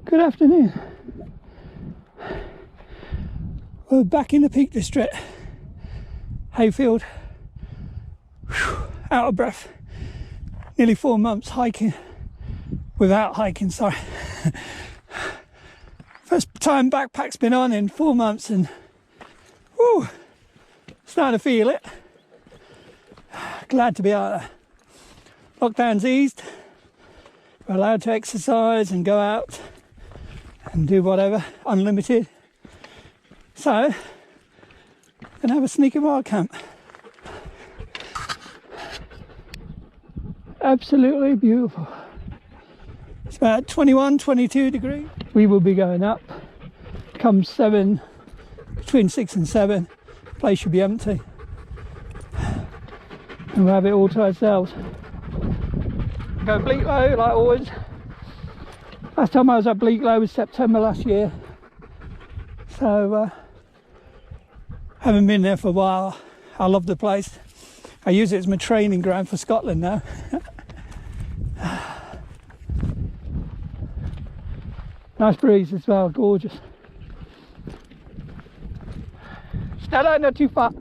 Good afternoon. We're back in the Peak District, hayfield. Whew, out of breath. Nearly 4 months hiking, without hiking, sorry. First time backpack's been on in 4 months and whew, starting to feel it. Glad to be out there. Lockdown's eased. We're allowed to exercise and go out and do whatever, unlimited. So, gonna have a sneaky wild camp. Absolutely beautiful. It's about 21, 22 degrees. We will be going up come 7, between 6 and 7. The place should be empty. And we'll have it all to ourselves. Go Bleaklow like always. Last time I was at Bleaklow was September last year. So, haven't been there for a while. I love the place. I use it as my training ground for Scotland now. Nice breeze as well, gorgeous. Stella, not too far.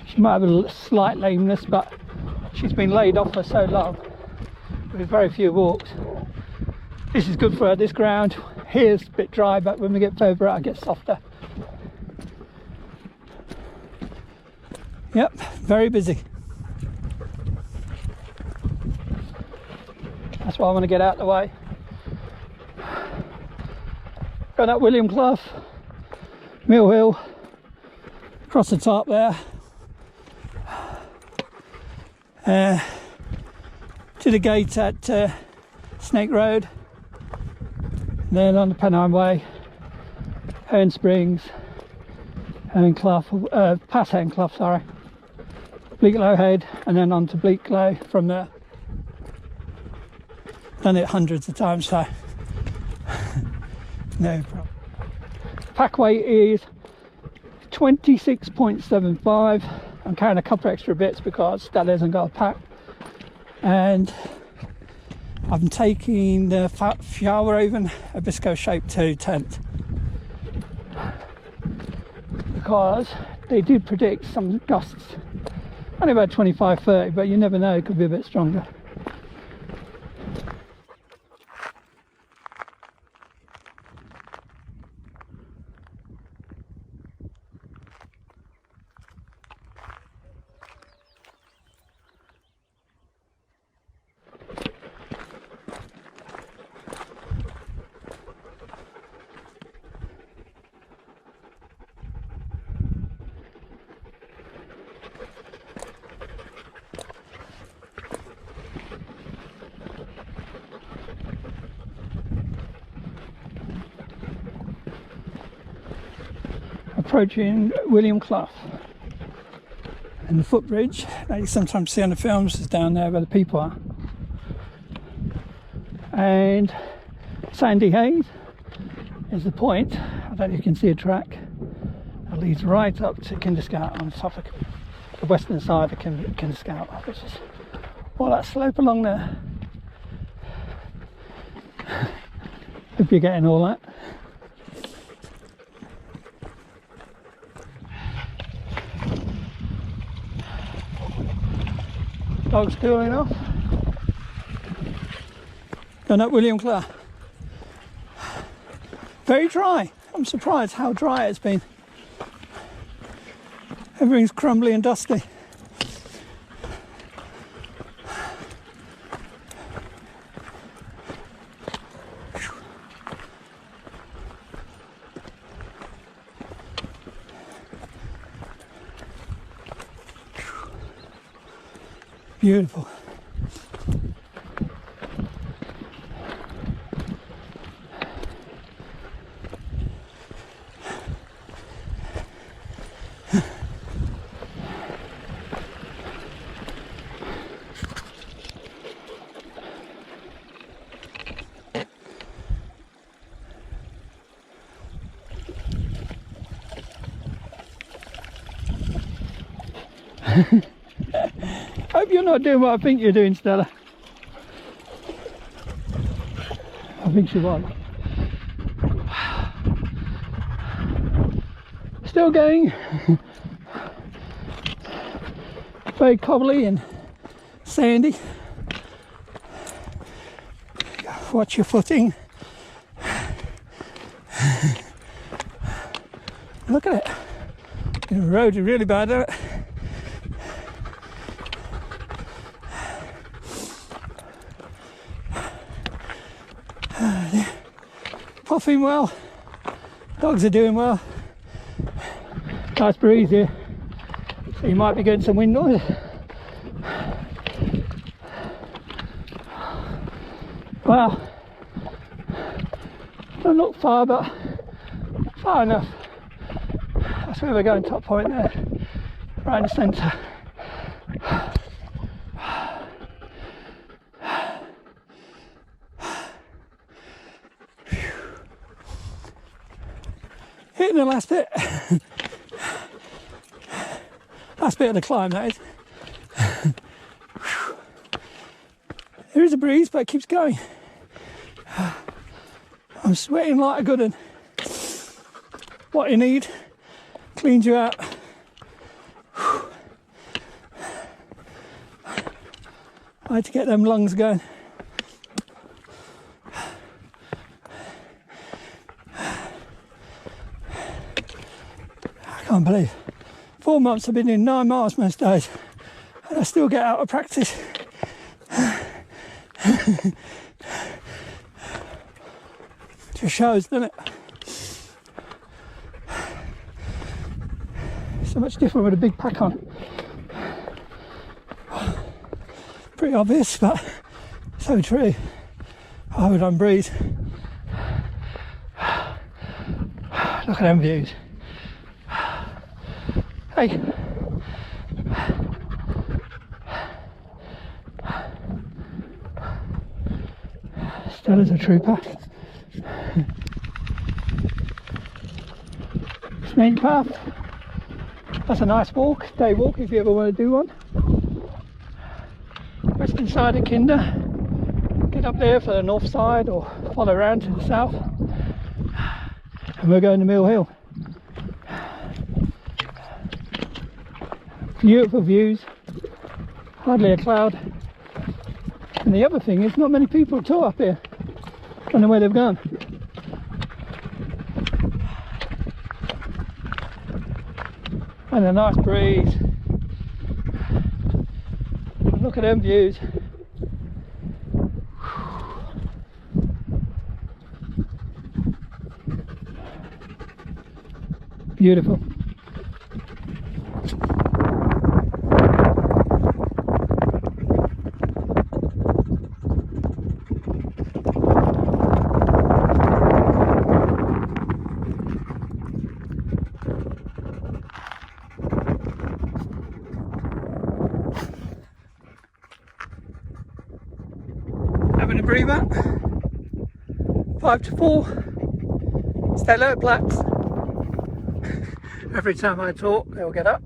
She might have a slight lameness, but she's been laid off for so long with very few walks. This is good for her, this ground. Here's a bit dry, but when we get further out it gets softer. Yep, very busy. That's why I want to get out of the way. Going up William Clough, Mill Hill, across the top there. To the gate at Snake Road, and then on the Pennine Way, Herne Springs, Herne Clough, past Herne Clough, sorry, Bleaklow Head, and then on to Bleaklow from there. Done it hundreds of times, so no problem. Pack weight is 26.75. I'm carrying a couple extra bits because Stella hasn't got a pack, and I'm taking the Fjallraven Abisko Shape 2 tent because they do predict some gusts, only about 25-30, but you never know, it could be a bit stronger. Approaching William Clough, and the footbridge that you sometimes see on the films is down there where the people are, and Sandy Haze is the point. I don't know if you can see a track that leads right up to Kinderscout on the top of the western side of Kinderscout, which is all that slope along there. Hope you're getting all that. Dog's cooling off. Going up William Clough. Very dry. I'm surprised how dry it's been. Everything's crumbly and dusty. Beautiful. Hope you're not doing what I think you're doing, Stella. I think she was. Still going. Very cobbly and sandy. Watch your footing. Look at it. The road is really bad, isn't it? Puffing well. Dogs are doing well. Nice breeze here. So you might be getting some wind noise. Wow. Don't look far, but far enough. That's where we're going, top point there. Right in the centre. Hitting the last bit. Last bit of the climb, that is. There is a breeze, but it keeps going. I'm sweating like a good one. What you need cleans you out. I had to get them lungs going. I can't believe 4 months I've been in 9 miles most days and I still get out of practice. Just shows, doesn't it? So much different with a big pack on. Pretty obvious, but so true. I would unbreathe. Look at them views. Hey. Stella's a trooper. Snake path. That's a nice walk, day walk if you ever want to do one. Western side of Kinder. Get up there for the north side or follow around to the south. And we're going to Mill Hill. Beautiful views, hardly a cloud. And the other thing is, not many people at all up here. Don't know where they've gone. And a nice breeze. Look at them views. Beautiful. Having a breather. 5 to 4. Stella, blacks. Every time I talk, they'll get up.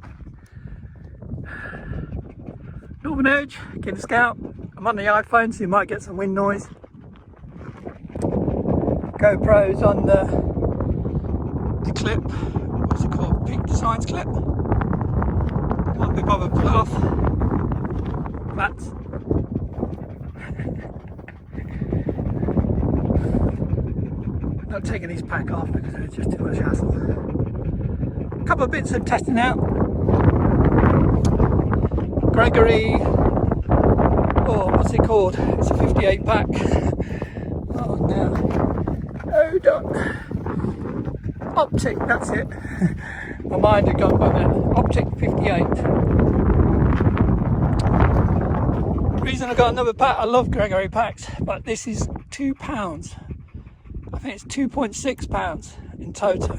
Northern Edge, Kinder Scout. I'm on the iPhone, so you might get some wind noise. GoPro's on the clip. What's it called? Peak Designs clip. Can't be bothered to pull it off. Flats. Not taking his pack off because it's just too much hassle. A couple of bits of testing out. Gregory, oh, what's it called? It's a 58 pack. Oh no. Hold on. Optic, that's it. My mind had gone by that. Optic 58. The reason I got another pack, I love Gregory packs, but this is £2. I think it's 2.6 pounds in total.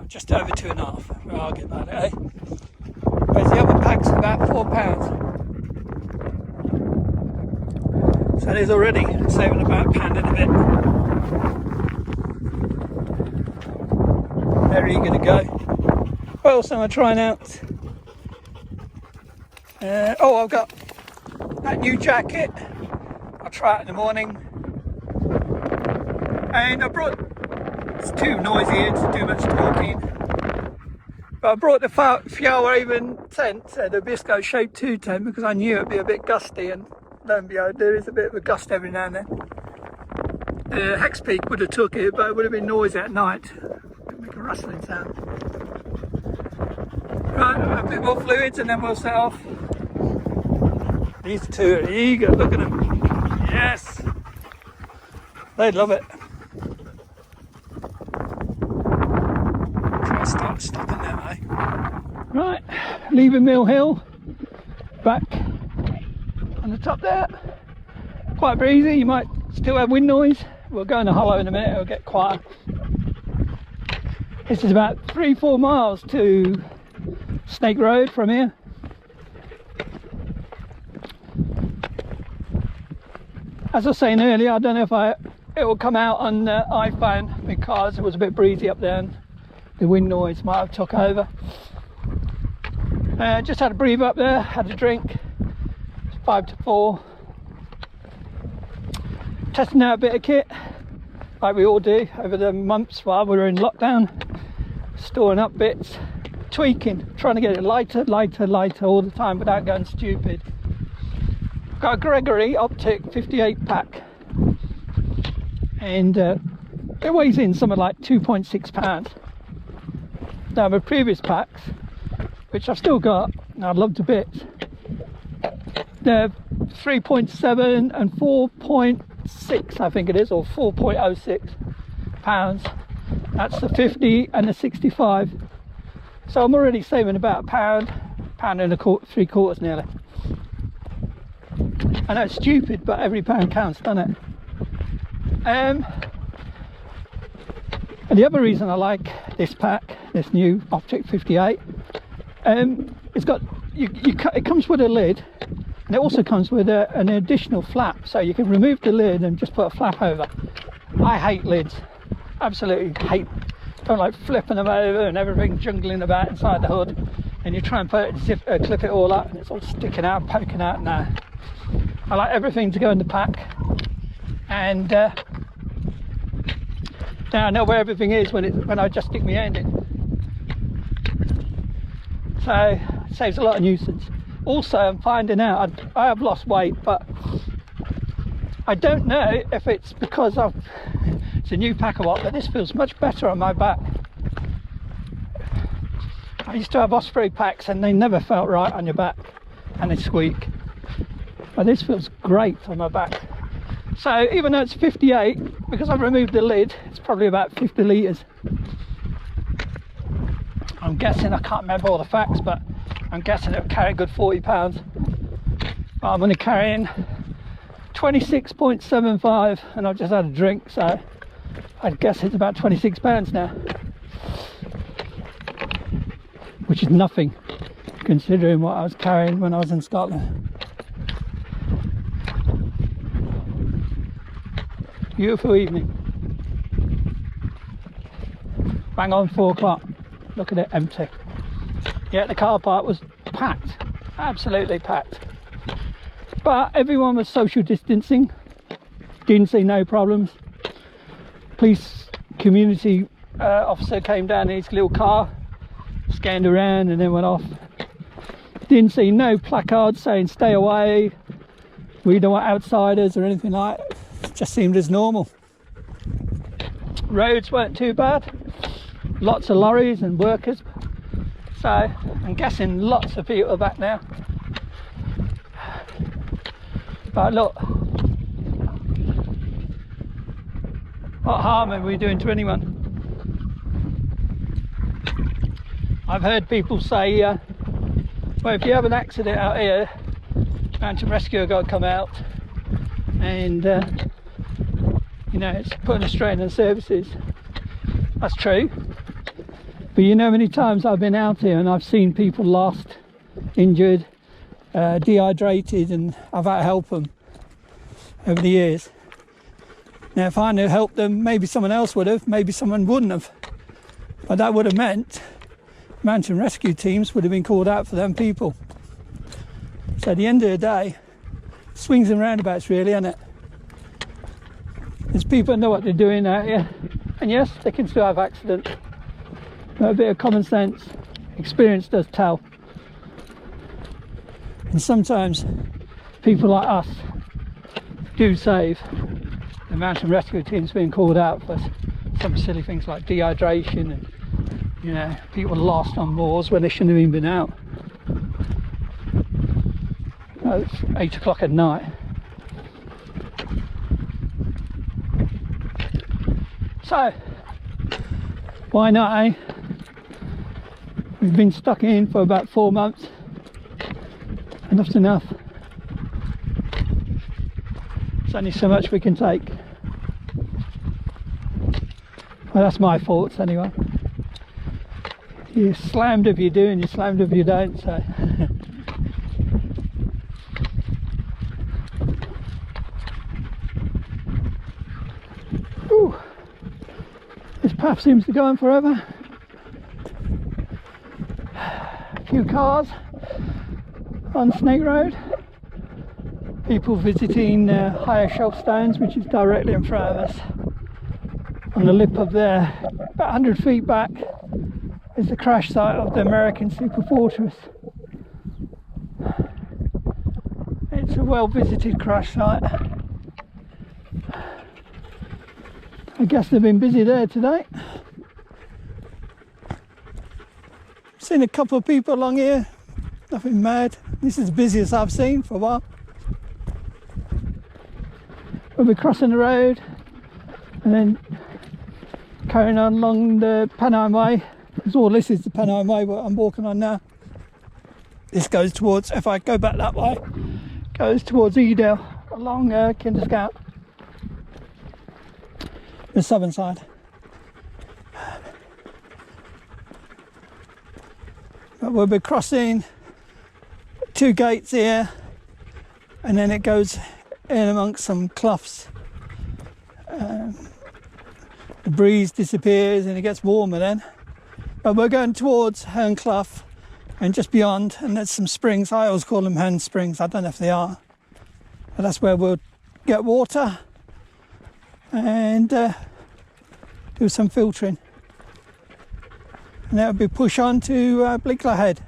Just over 2.5. We'll argue about it, eh? Whereas the other pack's about £4. So there's already saving about £1 and a bit. Very eager to go. What else am I trying out? Oh, I've got that new jacket. I'll try it in the morning. And I brought, it's too noisy, it's too much talking, but I brought the Fjallraven tent, the biscuit shaped 2 tent, because I knew it'd be a bit gusty, and lo and behold, there is a bit of a gust every now and then. The Hex Peak would have took it, but it would have been noisy at night. It'd make a rustling sound. Right, a bit more fluids and then we'll set off. These two are eager, look at them. Yes! They'd love it. Try to start stopping them, eh? Right, leaving Mill Hill. Back on the top there. Quite breezy, you might still have wind noise. We'll go in a hollow in a minute, it'll get quiet. This is about 3-4 miles to Snake Road from here. As I was saying earlier, I don't know if it will come out on iPhone because it was a bit breezy up there and the wind noise might have took over. Just had a breathe up there, had a drink. It's 5 to 4. Testing out a bit of kit, like we all do over the months while we were in lockdown. Storing up bits, tweaking, trying to get it lighter all the time without going stupid. Got a Gregory Optic 58 pack, and it weighs in something like 2.6 pounds. Now my previous packs, which I've still got and I love to bits, they're 3.7 and 4.6 I think it is, or 4.06 pounds. That's the 50 and the 65. So I'm already saving about £1 and 3/4 nearly. I know it's stupid, but every pound counts, doesn't it? And the other reason I like this pack, this new Optic 58, it's got it comes with a lid, and it also comes with an additional flap, so you can remove the lid and just put a flap over. I hate lids, absolutely hate. Don't like flipping them over and everything jungling about inside the hood, and you try and put it, clip it all up and it's all sticking out, poking out. Now I like everything to go in the pack, and now I know where everything is when I just stick my hand in, so it saves a lot of nuisance. Also, I'm finding out I have lost weight, but I don't know if it's because it's a new pack or what, but this feels much better on my back. I used to have Osprey packs and they never felt right on your back and they squeak, but this feels great on my back. So even though it's 58, because I've removed the lid, it's probably about 50 litres. I'm guessing, I can't remember all the facts, but I'm guessing it'll carry a good 40 pounds. But I'm only carrying 26.75 and I've just had a drink, so I'd guess it's about 26 pounds now, which is nothing considering what I was carrying when I was in Scotland. Beautiful evening. Bang on 4 o'clock. Look at it, empty. Yeah, the car park was packed, absolutely packed. But everyone was social distancing. Didn't see no problems. Police community officer came down in his little car, scanned around and then went off. Didn't see no placards saying stay away, we don't want outsiders or anything like that. It just seemed as normal. Roads weren't too bad, lots of lorries and workers, so I'm guessing lots of people are back now. But look, what harm are we doing to anyone? I've heard people say, well, if you have an accident out here, mountain rescue have got to come out, and you know, it's putting a strain on services. That's true, but you know, many times I've been out here and I've seen people lost, injured, dehydrated, and I've had to help them over the years. Now if I hadn't helped them, maybe someone else would have, maybe someone wouldn't have, but that would have meant mountain rescue teams would have been called out for them people. So at the end of the day, swings and roundabouts really, isn't it? There's people that know what they're doing out here, and yes, they can still have accidents, but a bit of common sense, experience does tell. And sometimes people like us do save. The mountain rescue team's being called out for some silly things like dehydration and, you know, people lost on moors when they shouldn't have even been out. Oh, it's 8 o'clock at night. So, why not, eh? We've been stuck in for about 4 months. Enough's enough. There's only so much we can take. Well, that's my faults anyway. You're slammed if you do and you're slammed if you don't, so. Ooh. This path seems to go on forever. A few cars on Snake Road. People visiting higher shelf stones, which is directly in front of us. On the lip of there, about 100 feet back, is the crash site of the American Super Fortress. It's a well visited crash site. I guess they've been busy there today. Seen a couple of people along here, nothing mad. This is the busiest I've seen for a while. We'll be crossing the road and then carrying on along the Pennine Way. All this is the Pennine Way what I'm walking on now. This goes towards, if I go back that way, goes towards Edale along Kinder Scout, the southern side. But we'll be crossing 2 gates here, and then it goes in amongst some cloughs. The breeze disappears and it gets warmer then. But we're going towards Herne Clough and just beyond, and there's some springs. I always call them hand springs, I don't know if they are. But that's where we'll get water and do some filtering. And that will be push on to Bleaklow Head.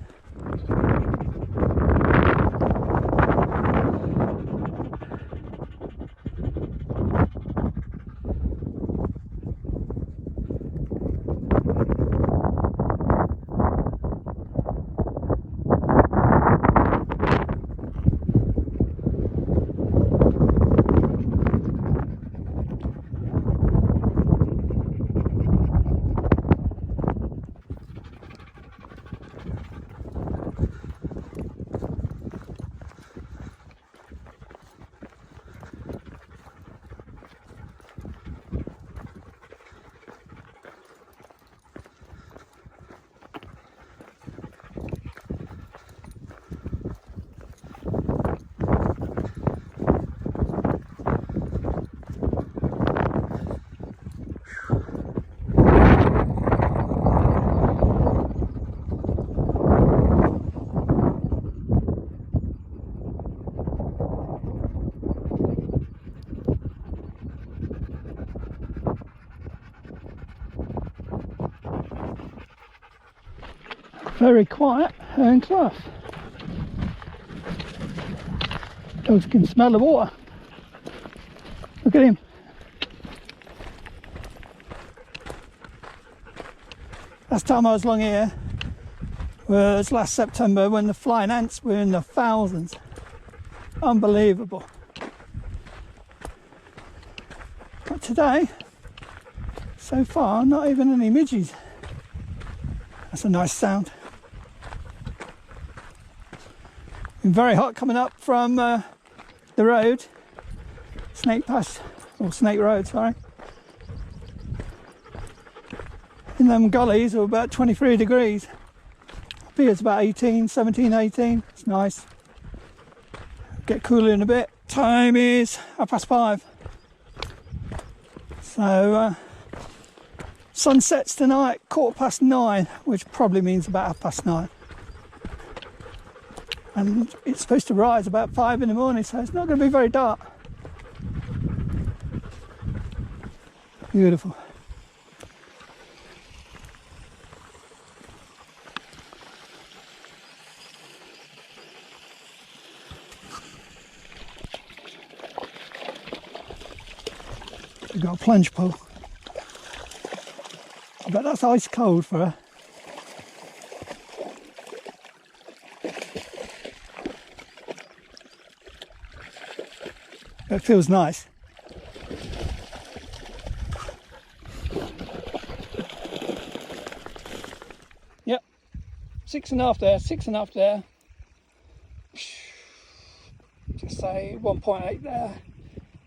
Very quiet Herne Clough. Dogs can smell the water. Look at him. Last time I was along here was last September when the flying ants were in the thousands. Unbelievable. But today, so far, not even any midges. That's a nice sound. Been very hot coming up from the road, Snake Pass, or Snake Road, sorry. In them gullies are about 23 degrees. Up here it's about 18, 17, 18. It's nice. Get cooler in a bit. Time is 5:30. So sun sets tonight 9:15, which probably means about 9:30. And it's supposed to rise about 5 in the morning, so it's not going to be very dark. Beautiful. We've got a plunge pool. I bet that's ice cold for her. It feels nice. Yep, 6.5 there, 6.5 there. Just say 1.8 there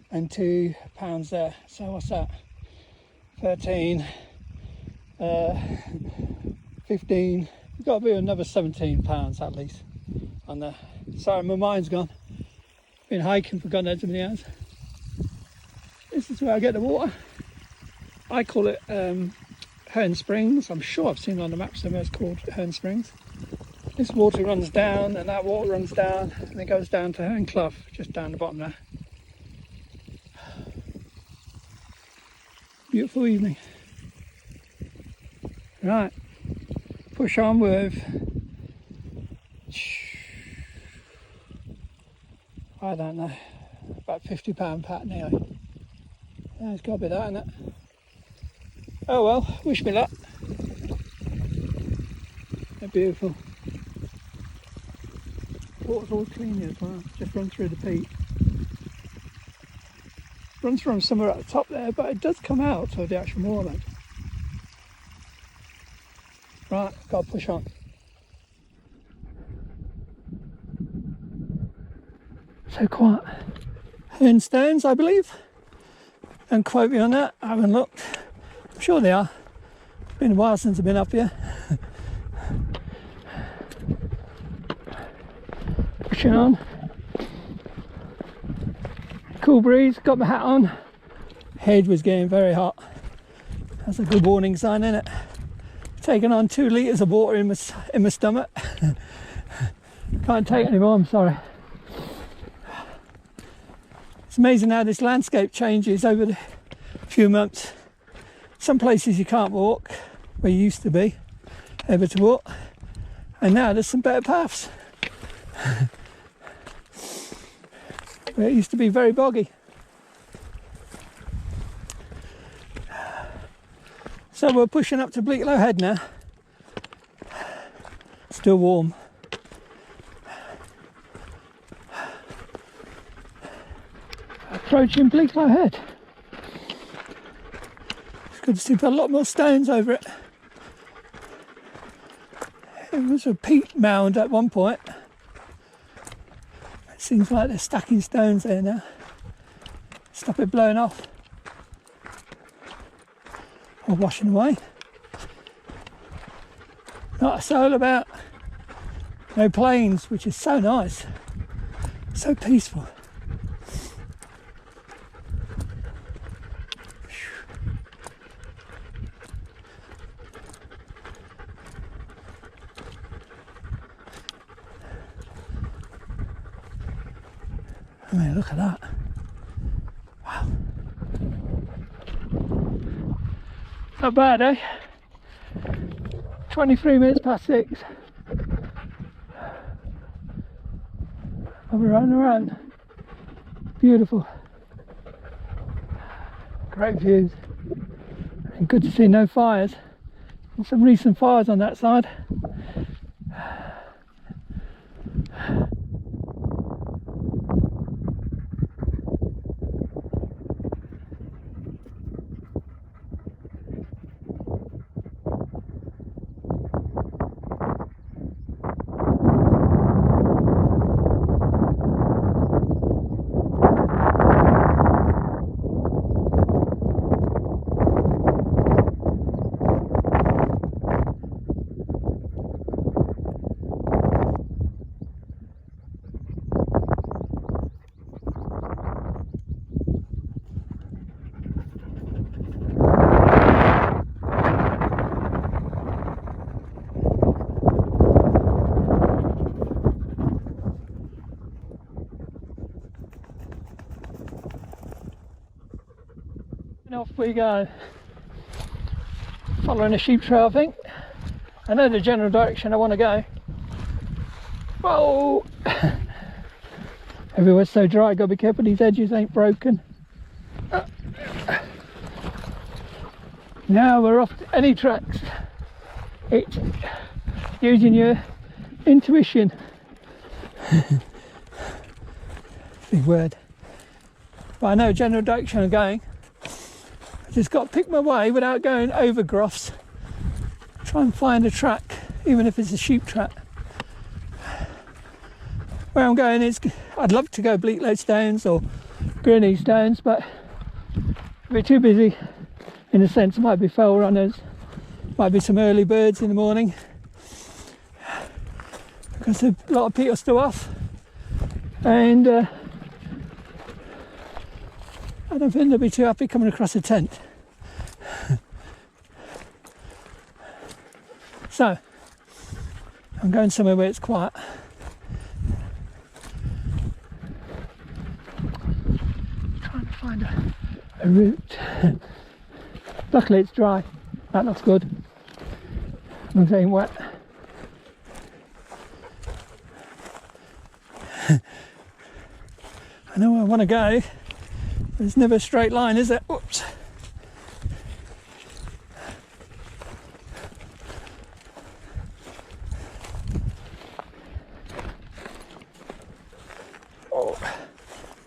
and £2 there. So what's that? 13, 15. We've got to be another £17 at least on there. Sorry, my mind's gone. Been hiking for God knows how many hours. This is where I get the water. I call it Herne Springs. I'm sure I've seen on the map somewhere it's called Herne Springs. This water runs down and that water runs down and it goes down to Herne Clough, just down the bottom there. Beautiful evening. Right, push on with, I don't know, about £50 pat nearly. Yeah, it's got to be that, isn't it? Oh well, wish me luck. They're beautiful. Water's all clean here as well, just run through the peat. Runs from somewhere at the top there, but it does come out to the actual moorland. Right, got to push on. So quiet. Herne Stones, I believe. Don't quote me on that, I haven't looked. I'm sure they are. It's been a while since I've been up here. Pushing on. Cool breeze, got my hat on. Head was getting very hot. That's a good warning sign, isn't it? Taking on 2 litres of water in my stomach. Can't take any more, I'm sorry. It's amazing how this landscape changes over the few months. Some places you can't walk where you used to be able to walk, and now there's some better paths. Where it used to be very boggy. So we're pushing up to Bleaklow Head now. Still warm. Approaching Bleaklow Head. It's good to see a lot more stones over it. It was a peat mound at one point. It seems like they're stacking stones there now. Stop it blowing off. Or washing away. Not a soul about. No planes, which is so nice. So peaceful. I mean, look at that. Wow. Not bad, eh? 23 minutes past 6. I'll be riding around. Beautiful. Great views. And good to see no fires. And some recent fires on that side. And off we go. Following a sheep trail, I think. I know the general direction I want to go. Whoa! Everywhere's so dry, gotta be careful these edges ain't broken. Now we're off to any tracks. It's using your intuition. Big word. But I know general direction I'm going. I just got to pick my way without going over growths. Try and find a track, even if it's a sheep track. Where I'm going is, I'd love to go Bleaklow Stones or Gurney Stones, but we're too busy. In a sense, might be fell runners, might be some early birds in the morning, because a lot of people are still off, and I don't think they'll be too happy coming across a tent. So I'm going somewhere where it's quiet. Trying to find a route. Luckily it's dry. That looks good. I'm saying wet. I know where I want to go. There's never a straight line, is it? Whoops. Oh,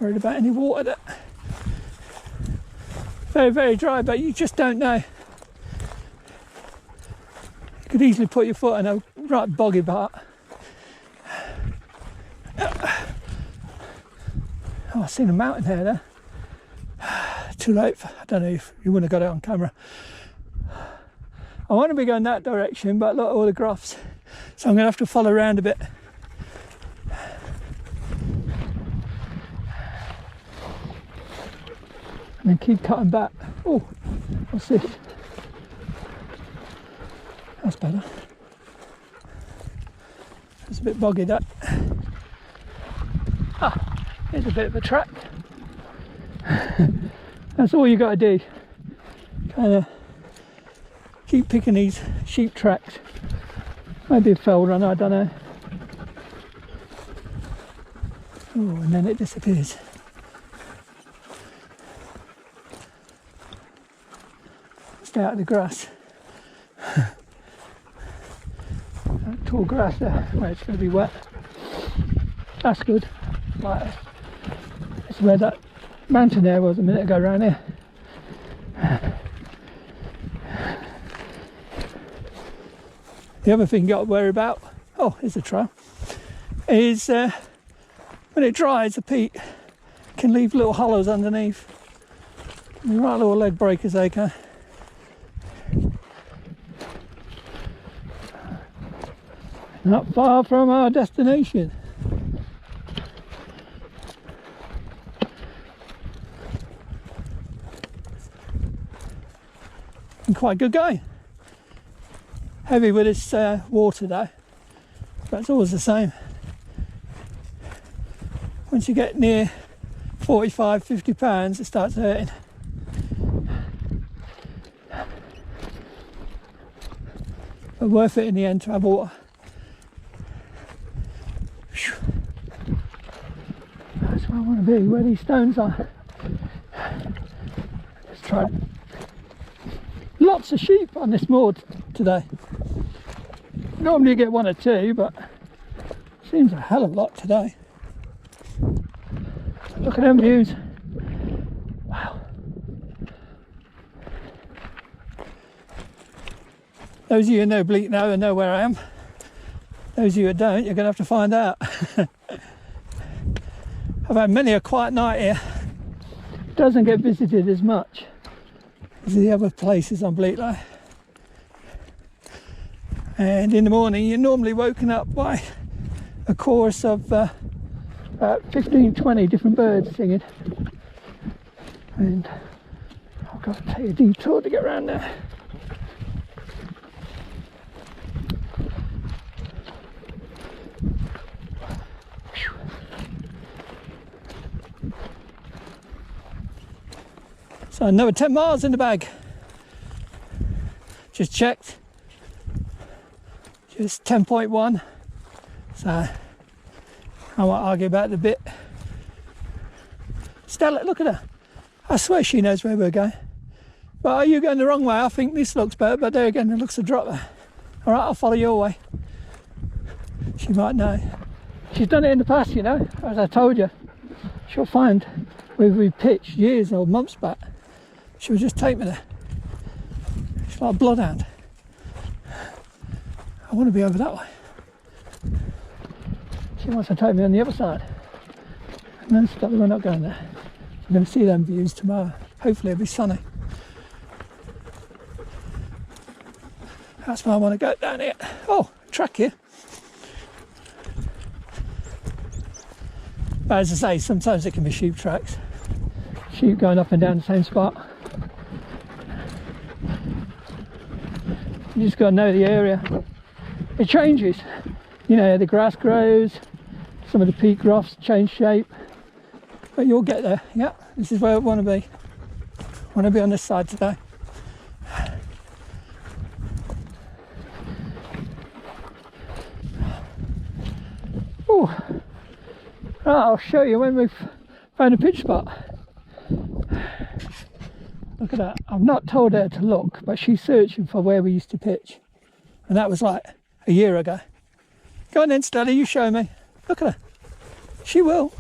worried about any water there. Very, very dry, but you just don't know. You could easily put your foot in a right boggy part. Oh, I've seen a mountain there. Too late. I don't know if you wouldn't have got it on camera. I want to be going that direction, but look at all the graphs. So I'm going to have to follow around a bit. And then keep cutting back. Oh, what's this? That's better. It's a bit boggy, that. Ah, here's a bit of a track. That's all you got to do. Kind of keep picking these sheep tracks. Maybe a fell run, I don't know. Oh, and then it disappears. Stay out of the grass. That tall grass there, where it's going to be wet. That's good. Right. It's where that mountain there was a minute ago, around here. The other thing you got to worry about, oh, here's a trail, is when it dries, the peat can leave little hollows underneath. Right little leg breakers, they can. Not far from our destination. And quite good going. Heavy with this water though, but it's always the same. Once you get near 45-50 pounds, it starts hurting. But worth it in the end to have water. That's where I want to be, where these stones are. Let's try it. Lots of sheep on this moor today. Normally you get one or two, but seems a hell of a lot today. Look at them views. Wow. Those of you who know Bleaklow and know where I am. Those of you who don't, you're going to have to find out. I've had many a quiet night here. It doesn't get visited as much as the other places on Bleaklow. And in the morning, you're normally woken up by a chorus of 15-20 different birds singing. And I've got to take a detour to get around there. So another 10 miles in the bag. Just checked. Just 10.1. So I won't argue about the bit. Stella, look at her. I swear she knows where we're going. But are you going the wrong way? I think this looks better, but there again, it looks a drop there. All right, I'll follow your way. She might know. She's done it in the past, you know, as I told you. She'll find where we pitched years or months back. She'll just take me there. She's like a bloodhound. I want to be over that way. She wants to take me on the other side. And then Stella, we're not going there. We're going to see them views tomorrow. Hopefully it'll be sunny. That's why I want to go down here. Oh, track here. But as I say, sometimes it can be sheep tracks. Sheep going up and down the same spot. You just got to know the area. It changes. You know, the grass grows, some of the peat grafts change shape. But you'll get there. Yeah, this is where I want to be. I want to be on this side today. Oh, I'll show you when we've found a pitch spot. Look at that. I've not told her to look, but she's searching for where we used to pitch. And that was like a year ago. Go on then, Stella, you show me. Look at her. She will.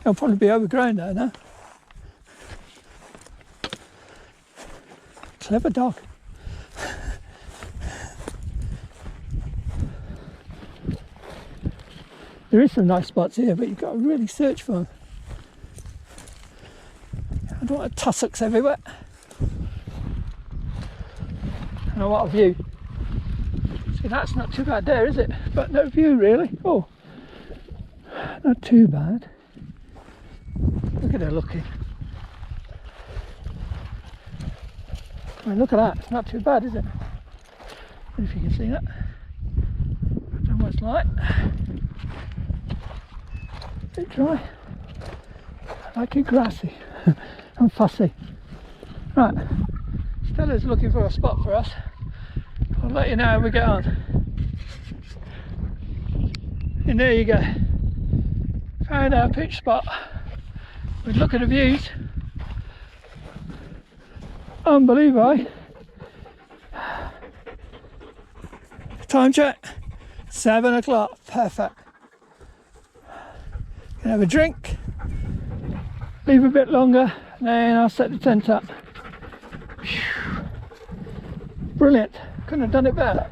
It'll probably be overgrown though, no? Clever dog. There is some nice spots here, but you've got to really search for them. I don't want tussocks everywhere. Oh, what a view. See, that's not too bad there, is it? But no view really. Oh, not too bad. Look at her looking. I mean, look at that. It's not too bad, is it? I don't know if you can see that. I don't know what it's like. A bit dry. I like it grassy and fussy. Right, Stella's looking for a spot for us. I'll let you know how we get on. And there you go. Found our pitch spot. We look at the views. Unbelievable. Time check. 7 o'clock. Perfect. Can have a drink. Leave a bit longer. Then I'll set the tent up. Brilliant. Couldn't have done it better.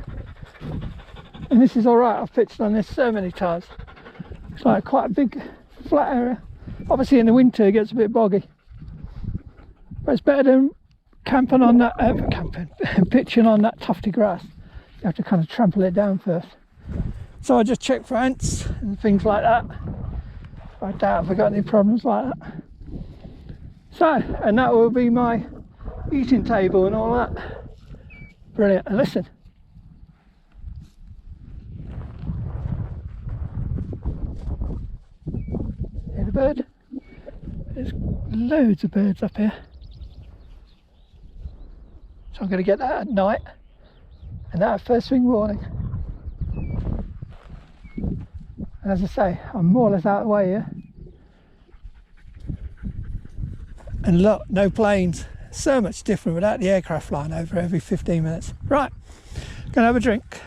And this is alright. I've pitched on this so many times. It's like quite a big flat area. Obviously in the winter it gets a bit boggy. But it's better than camping on that, pitching on that tufty grass. You have to kind of trample it down first. So I just checked for ants and things like that. I doubt if I got any problems like that. So, and that will be my eating table and all that. Brilliant. And listen. Hear the bird? There's loads of birds up here. So I'm going to get that at night and that first thing morning. And as I say, I'm more or less out of the way here. And look, no planes. So much different without the aircraft flying over every 15 minutes. Right, gonna have a drink.